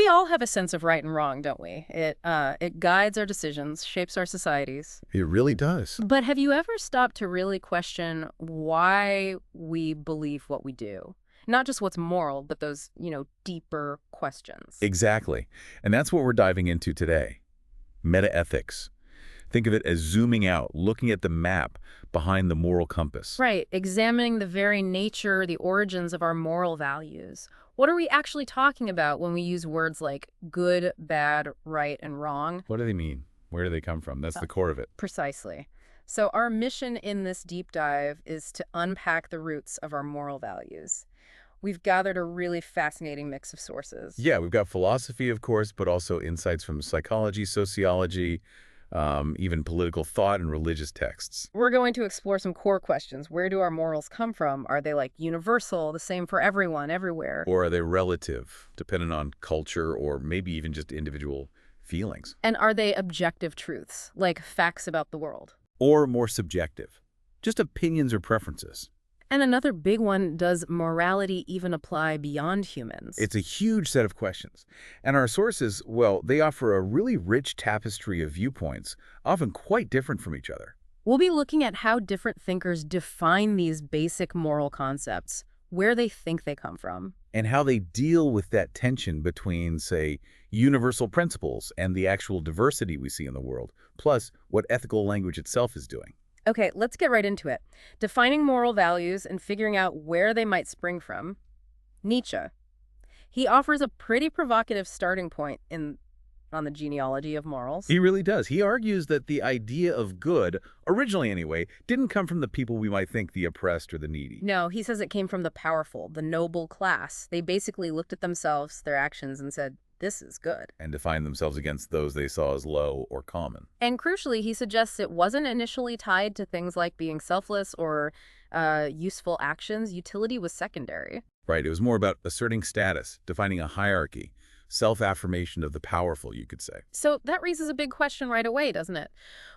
We all have a sense of right and wrong, don't we? It guides our decisions, shapes our societies. It really does. But have you ever stopped to really question why we believe what we do? Not just what's moral, but those, deeper questions. Exactly. And that's what we're diving into today. Metaethics. Think of it as zooming out, looking at the map behind the moral compass. Right, examining the very nature, the origins of our moral values. What are we actually talking about when we use words like good, bad, right, and wrong? What do they mean? Where do they come from? That's the core of it. Precisely. So our mission in this deep dive is to unpack the roots of our moral values. We've gathered a really fascinating mix of sources. Yeah, we've got philosophy, of course, but also insights from psychology, sociology, even political thought and religious texts. We're going to explore some core questions. Where do our morals come from? Are they universal, the same for everyone, everywhere? Or are they relative, dependent on culture or maybe even just individual feelings? And are they objective truths, like facts about the world? Or more subjective, just opinions or preferences? And another big one, does morality even apply beyond humans? It's a huge set of questions. And our sources, well, they offer a really rich tapestry of viewpoints, often quite different from each other. We'll be looking at how different thinkers define these basic moral concepts, where they think they come from. And how they deal with that tension between, say, universal principles and the actual diversity we see in the world, plus what ethical language itself is doing. Okay, let's get right into it. Defining moral values and figuring out where they might spring from. Nietzsche. He offers a pretty provocative starting point on the genealogy of morals. He really does. He argues that the idea of good, originally anyway, didn't come from the people we might think the oppressed or the needy. No, he says it came from the powerful, the noble class. They basically looked at themselves, their actions, and said, this is good. And defined themselves against those they saw as low or common. And crucially, he suggests it wasn't initially tied to things like being selfless or useful actions. Utility was secondary. Right. It was more about asserting status, defining a hierarchy, self-affirmation of the powerful, you could say. So that raises a big question right away, doesn't it?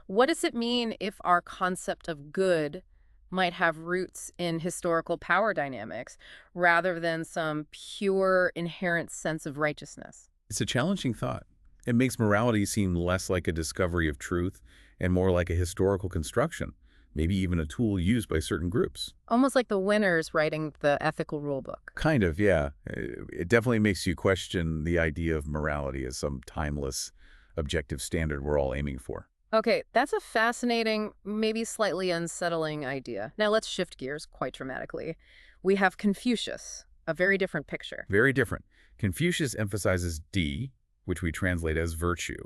What does it mean if our concept of good might have roots in historical power dynamics rather than some pure inherent sense of righteousness? It's a challenging thought. It makes morality seem less like a discovery of truth and more like a historical construction, maybe even a tool used by certain groups. Almost like the winners writing the ethical rule book. Kind of, yeah. It definitely makes you question the idea of morality as some timeless, objective standard we're all aiming for. Okay, that's a fascinating, maybe slightly unsettling idea. Now let's shift gears quite dramatically. We have Confucius, a very different picture. Very different. Confucius emphasizes D, which we translate as virtue.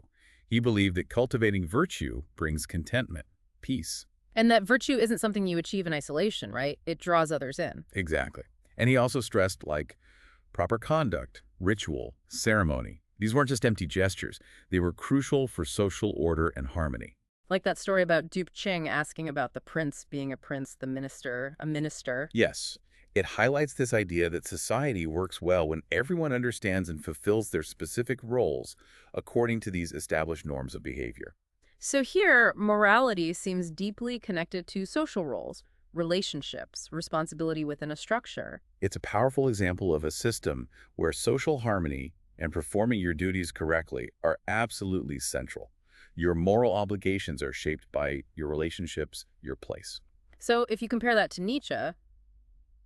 He believed that cultivating virtue brings contentment, peace. And that virtue isn't something you achieve in isolation, right? It draws others in. Exactly. And he also stressed, proper conduct, ritual, ceremony. These weren't just empty gestures. They were crucial for social order and harmony. Like that story about Duke Ching asking about the prince being a prince, the minister, a minister. Yes. It highlights this idea that society works well when everyone understands and fulfills their specific roles according to these established norms of behavior. So here, morality seems deeply connected to social roles, relationships, responsibility within a structure. It's a powerful example of a system where social harmony and performing your duties correctly are absolutely central. Your moral obligations are shaped by your relationships, your place. So if you compare that to Nietzsche,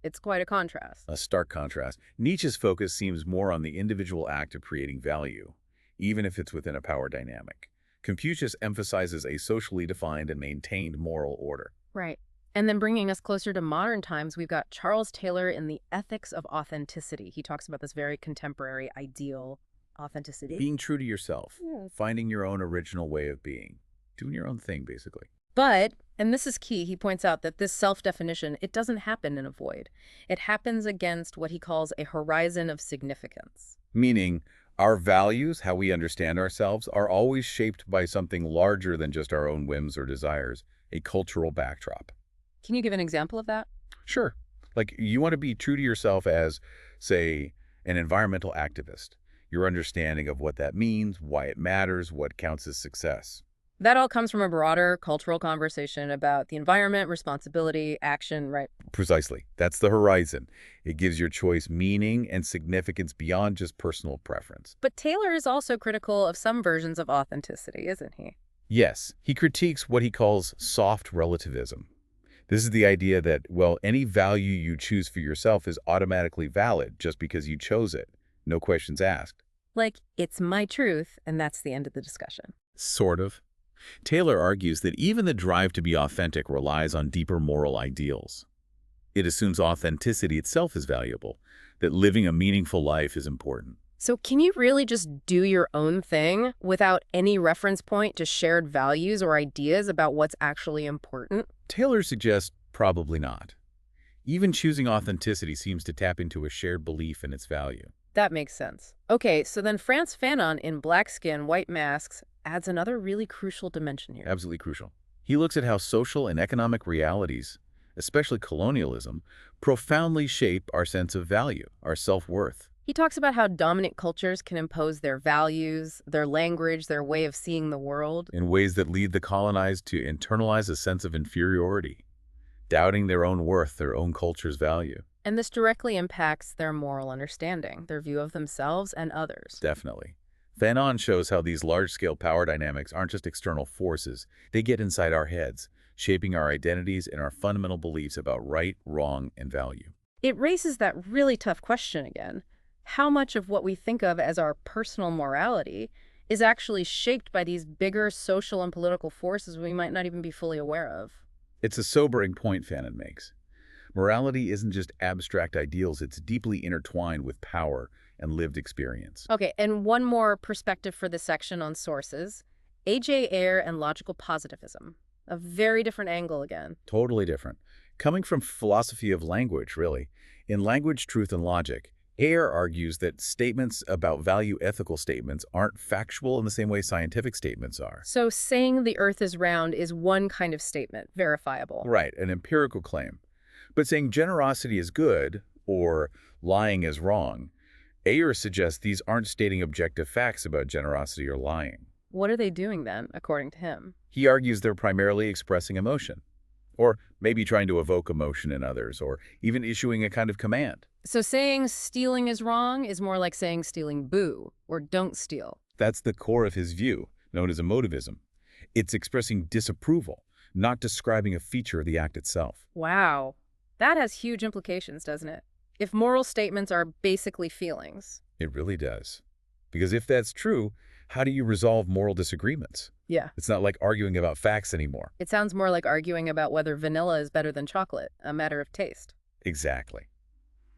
it's quite a contrast. A stark contrast. Nietzsche's focus seems more on the individual act of creating value, even if it's within a power dynamic. Confucius emphasizes a socially defined and maintained moral order. Right. And then bringing us closer to modern times, we've got Charles Taylor in The Ethics of Authenticity. He talks about this very contemporary ideal, authenticity. Being true to yourself, Yes. finding your own original way of being, doing your own thing, basically. But, and this is key, he points out that this self-definition, it doesn't happen in a void. It happens against what he calls a horizon of significance. Meaning, our values, how we understand ourselves, are always shaped by something larger than just our own whims or desires, a cultural backdrop. Can you give an example of that? Sure. You want to be true to yourself as, say, an environmental activist. Your understanding of what that means, why it matters, what counts as success. That all comes from a broader cultural conversation about the environment, responsibility, action, right? Precisely. That's the horizon. It gives your choice meaning and significance beyond just personal preference. But Taylor is also critical of some versions of authenticity, isn't he? Yes, he critiques what he calls soft relativism. This is the idea that, well, any value you choose for yourself is automatically valid just because you chose it. No questions asked. Like, it's my truth, and that's the end of the discussion. Sort of. Taylor argues that even the drive to be authentic relies on deeper moral ideals. It assumes authenticity itself is valuable, that living a meaningful life is important. So can you really just do your own thing without any reference point to shared values or ideas about what's actually important? Taylor suggests probably not. Even choosing authenticity seems to tap into a shared belief in its value. That makes sense. Okay, so then Frantz Fanon in Black Skin, White Masks adds another really crucial dimension here. Absolutely crucial. He looks at how social and economic realities, especially colonialism, profoundly shape our sense of value, our self-worth. He talks about how dominant cultures can impose their values, their language, their way of seeing the world. In ways that lead the colonized to internalize a sense of inferiority, doubting their own worth, their own culture's value. And this directly impacts their moral understanding, their view of themselves and others. Definitely. Fanon shows how these large-scale power dynamics aren't just external forces. They get inside our heads, shaping our identities and our fundamental beliefs about right, wrong, and value. It raises that really tough question again. How much of what we think of as our personal morality is actually shaped by these bigger social and political forces we might not even be fully aware of? It's a sobering point Fanon makes. Morality isn't just abstract ideals, it's deeply intertwined with power and lived experience. Okay, and one more perspective for this section on sources. A.J. Ayer and logical positivism. A very different angle again. Totally different. Coming from philosophy of language, really. In Language, Truth, and Logic, Ayer argues that statements about value ethical statements aren't factual in the same way scientific statements are. So saying the earth is round is one kind of statement, verifiable. Right, an empirical claim. But saying generosity is good or lying is wrong, Ayer suggests these aren't stating objective facts about generosity or lying. What are they doing then, according to him? He argues they're primarily expressing emotion, or maybe trying to evoke emotion in others, or even issuing a kind of command. So saying stealing is wrong is more like saying stealing boo, or don't steal. That's the core of his view, known as emotivism. It's expressing disapproval, not describing a feature of the act itself. Wow. That has huge implications, doesn't it? If moral statements are basically feelings. It really does. Because if that's true, how do you resolve moral disagreements? Yeah. It's not like arguing about facts anymore. It sounds more like arguing about whether vanilla is better than chocolate, a matter of taste. Exactly.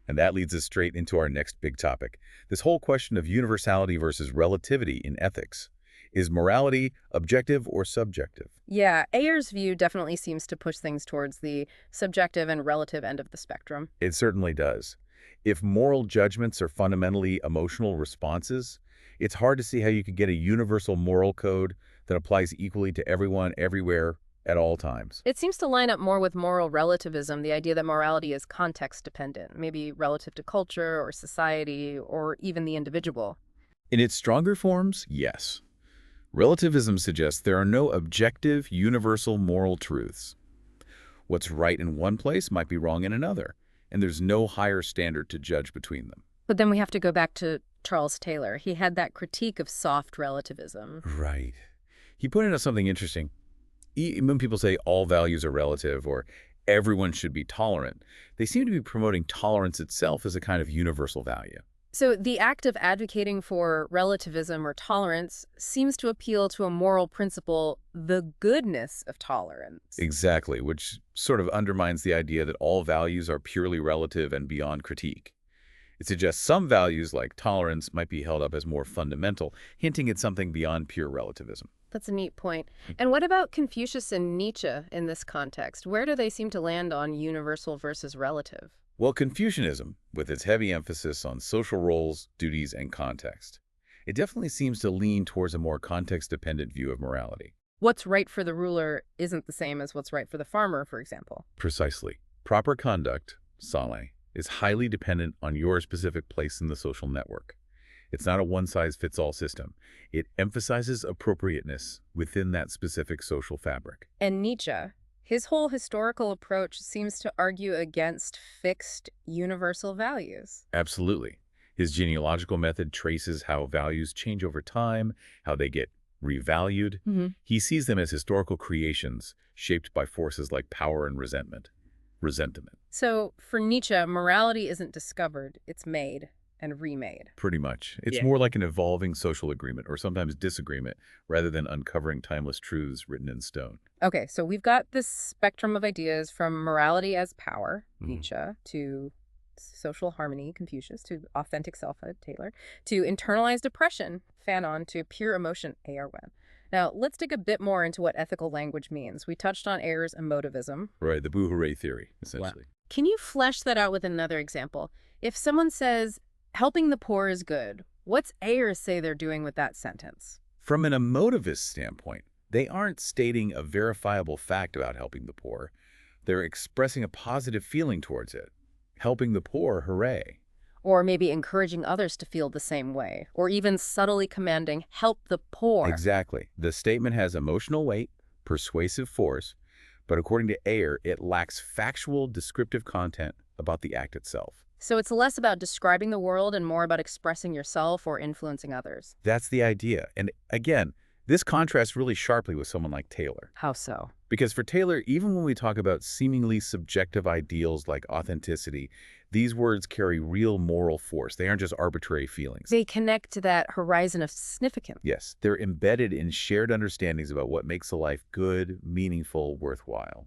And that leads us straight into our next big topic, this whole question of universality versus relativity in ethics. Is morality objective or subjective? Yeah, Ayer's view definitely seems to push things towards the subjective and relative end of the spectrum. It certainly does. If moral judgments are fundamentally emotional responses, it's hard to see how you could get a universal moral code that applies equally to everyone, everywhere, at all times. It seems to line up more with moral relativism, the idea that morality is context-dependent, maybe relative to culture or society or even the individual. In its stronger forms, yes. Relativism suggests there are no objective, universal moral truths. What's right in one place might be wrong in another, and there's no higher standard to judge between them. But then we have to go back to Charles Taylor. He had that critique of soft relativism. Right. He pointed out something interesting. When people say all values are relative or everyone should be tolerant, they seem to be promoting tolerance itself as a kind of universal value. So the act of advocating for relativism or tolerance seems to appeal to a moral principle, the goodness of tolerance. Exactly, which sort of undermines the idea that all values are purely relative and beyond critique. It suggests some values, like tolerance, might be held up as more fundamental, hinting at something beyond pure relativism. That's a neat point. And what about Confucius and Nietzsche in this context? Where do they seem to land on universal versus relative? Well, Confucianism, with its heavy emphasis on social roles, duties, and context, it definitely seems to lean towards a more context-dependent view of morality. What's right for the ruler isn't the same as what's right for the farmer, for example. Precisely. Proper conduct, sale, is highly dependent on your specific place in the social network. It's not a one-size-fits-all system. It emphasizes appropriateness within that specific social fabric. And Nietzsche, his whole historical approach seems to argue against fixed universal values. Absolutely. His genealogical method traces how values change over time, how they get revalued. He sees them as historical creations shaped by forces like power and resentment. So for Nietzsche, morality isn't discovered, it's made and remade. Pretty much. It's Yeah. more like an evolving social agreement or sometimes disagreement rather than uncovering timeless truths written in stone. Okay, so we've got this spectrum of ideas from morality as power, Mhm. Nietzsche, to social harmony, Confucius, to authentic selfhood, Taylor, to internalized oppression, Fanon, to pure emotion, Ayer. Now, let's dig a bit more into what ethical language means. We touched on Ayer's emotivism. Right, the hooray theory, essentially. Can you flesh that out with another example? If someone says, helping the poor is good, what's Ayer say they're doing with that sentence? From an emotivist standpoint, they aren't stating a verifiable fact about helping the poor. They're expressing a positive feeling towards it. Helping the poor, hooray. Or maybe encouraging others to feel the same way, or even subtly commanding, help the poor. Exactly. The statement has emotional weight, persuasive force, but according to Ayer, it lacks factual, descriptive content about the act itself. So it's less about describing the world and more about expressing yourself or influencing others. That's the idea. And again, this contrasts really sharply with someone like Taylor. How so? Because for Taylor, even when we talk about seemingly subjective ideals like authenticity, these words carry real moral force. They aren't just arbitrary feelings. They connect to that horizon of significance. Yes, they're embedded in shared understandings about what makes a life good, meaningful, worthwhile.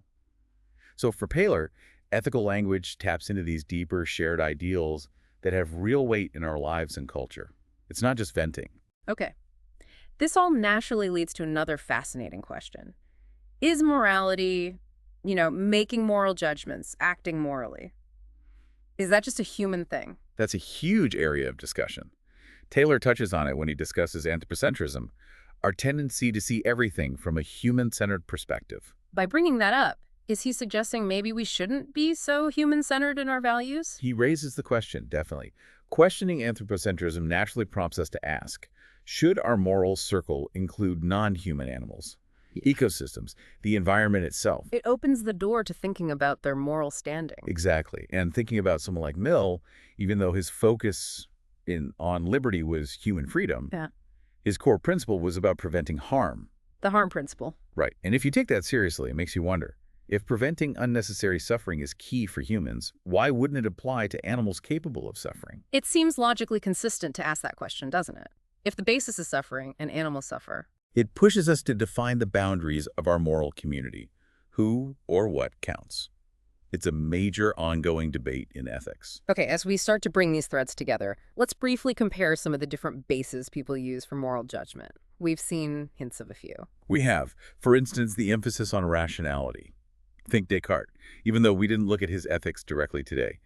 So for Taylor, ethical language taps into these deeper shared ideals that have real weight in our lives and culture. It's not just venting. Okay. This all naturally leads to another fascinating question. Is morality, making moral judgments, acting morally, is that just a human thing? That's a huge area of discussion. Taylor touches on it when he discusses anthropocentrism, our tendency to see everything from a human-centered perspective. By bringing that up, is he suggesting maybe we shouldn't be so human-centered in our values? He raises the question, definitely. Questioning anthropocentrism naturally prompts us to ask, should our moral circle include non-human animals, ecosystems, the environment itself? It opens the door to thinking about their moral standing. Exactly. And thinking about someone like Mill, even though his focus on liberty was human freedom, Yeah. his core principle was about preventing harm. The harm principle. Right. And if you take that seriously, it makes you wonder, if preventing unnecessary suffering is key for humans, why wouldn't it apply to animals capable of suffering? It seems logically consistent to ask that question, doesn't it? If the basis is suffering and animals suffer. It pushes us to define the boundaries of our moral community. Who or what counts? It's a major ongoing debate in ethics. Okay, as we start to bring these threads together, let's briefly compare some of the different bases people use for moral judgment. We've seen hints of a few. We have, for instance, the emphasis on rationality. Think Descartes, even though we didn't look at his ethics directly today.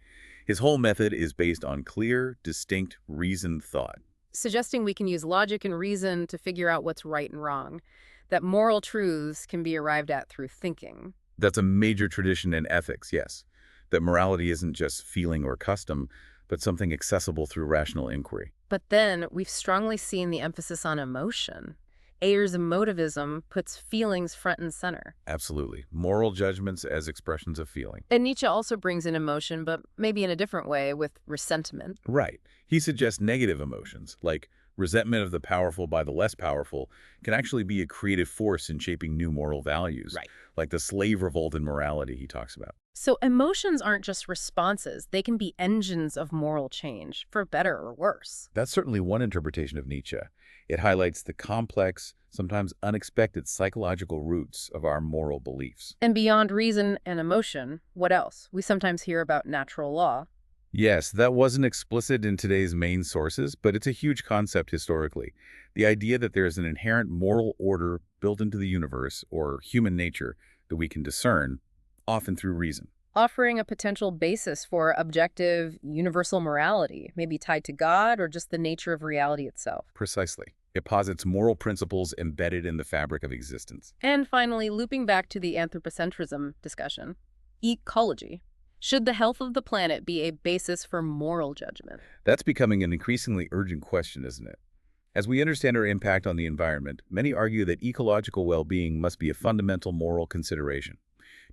His whole method is based on clear, distinct, reasoned thought. Suggesting we can use logic and reason to figure out what's right and wrong, that moral truths can be arrived at through thinking. That's a major tradition in ethics, yes. That morality isn't just feeling or custom, but something accessible through rational inquiry. But then we've strongly seen the emphasis on emotion. Ayer's emotivism puts feelings front and center. Absolutely. Moral judgments as expressions of feeling. And Nietzsche also brings in emotion, but maybe in a different way, with resentment. Right. He suggests negative emotions, like resentment of the powerful by the less powerful, can actually be a creative force in shaping new moral values. Right. Like the slave revolt in morality he talks about. So emotions aren't just responses. They can be engines of moral change, for better or worse. That's certainly one interpretation of Nietzsche. It highlights the complex, sometimes unexpected psychological roots of our moral beliefs. And beyond reason and emotion, what else? We sometimes hear about natural law. Yes, that wasn't explicit in today's main sources, but it's a huge concept historically. The idea that there is an inherent moral order built into the universe, or human nature, that we can discern, often through reason. Offering a potential basis for objective, universal morality, maybe tied to God or just the nature of reality itself. Precisely. It posits moral principles embedded in the fabric of existence. And finally, looping back to the anthropocentrism discussion, ecology. Should the health of the planet be a basis for moral judgment? That's becoming an increasingly urgent question, isn't it? As we understand our impact on the environment, many argue that ecological well-being must be a fundamental moral consideration.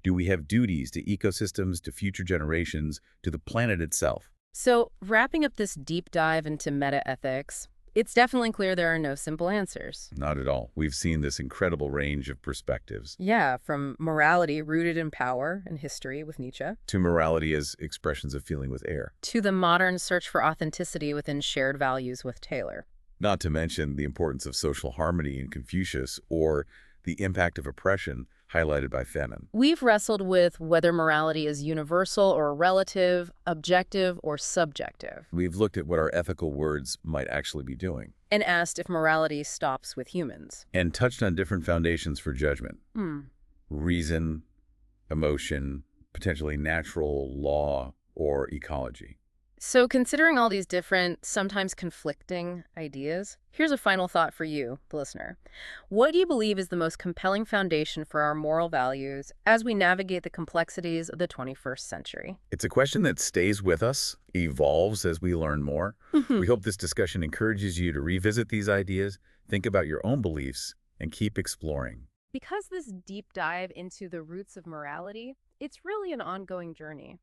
Do we have duties to ecosystems, to future generations, to the planet itself? So, wrapping up this deep dive into meta-ethics, it's definitely clear there are no simple answers. Not at all. We've seen this incredible range of perspectives. Yeah, from morality rooted in power and history with Nietzsche, To morality as expressions of feeling with Ayer. to the modern search for authenticity within shared values with Taylor. Not to mention the importance of social harmony in Confucius or the impact of oppression highlighted by Fanon. We've wrestled with whether morality is universal or relative, objective or subjective, We've looked at what our ethical words might actually be doing and asked if morality stops with humans. and touched on different foundations for judgment. Hmm. Reason, emotion, potentially natural law, or ecology. So considering all these different, sometimes conflicting ideas, here's a final thought for you, the listener. What do you believe is the most compelling foundation for our moral values as we navigate the complexities of the 21st century? It's a question that stays with us, evolves as we learn more. We hope this discussion encourages you to revisit these ideas, think about your own beliefs, and keep exploring. Because this deep dive into the roots of morality, it's really an ongoing journey.